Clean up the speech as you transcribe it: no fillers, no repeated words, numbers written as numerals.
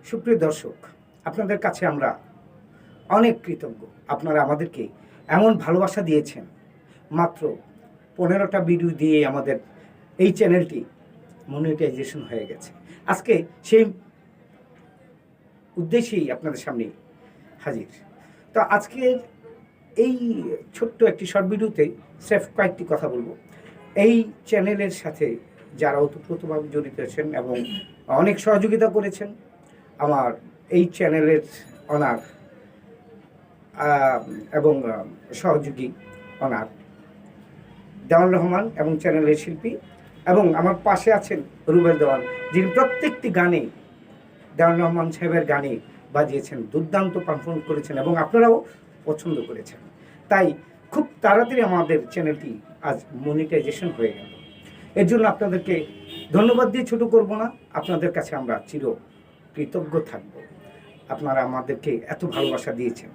সুপ্রিয় দর্শক, আপনাদের কাছে আমরা অনেক কৃতজ্ঞ। আপনারা আমাদেরকে এমন ভালোবাসা দিয়েছেন। মাত্র 15টা ভিডিও দিয়ে আমাদের এই চ্যানেলটি মনিটাইজেশন হয়ে গেছে। আজকে সেই উদ্দেশ্যেই আপনাদের সামনে হাজির। তো আজকের এই ছোট্ট একটি শর্ট ভিডিওতে স্রেফ কয়েকটি কথা বলবো। এই চ্যানেলের সাথে যারা ওতপ্রোতভাবে জড়িত আছেন এবং অনেক সহযোগিতা করেছেন, আমার এই চ্যানেলের অনার এবং সহযোগী অনার দেওয়ান রহমান এবং চ্যানেলের শিল্পী, এবং আমার পাশে আছেন রুবেল দেওয়ান, যিনি প্রত্যেকটি গানে দেওয়ান রহমান সাহেবের গানে বাজিয়েছেন, দুর্দান্ত পারফর্ম করেছেন এবং আপনারাও পছন্দ করেছেন। তাই খুব তাড়াতাড়ি আমাদের চ্যানেলটি আজ মনিটাইজেশন হয়ে গেল। এর জন্য আপনাদেরকে ধন্যবাদ দিয়ে ছোট করব না। আপনাদের কাছে আমরা চির কৃতজ্ঞ থাকব। আপনারা আমাদেরকে এত ভালোবাসা দিয়েছেন।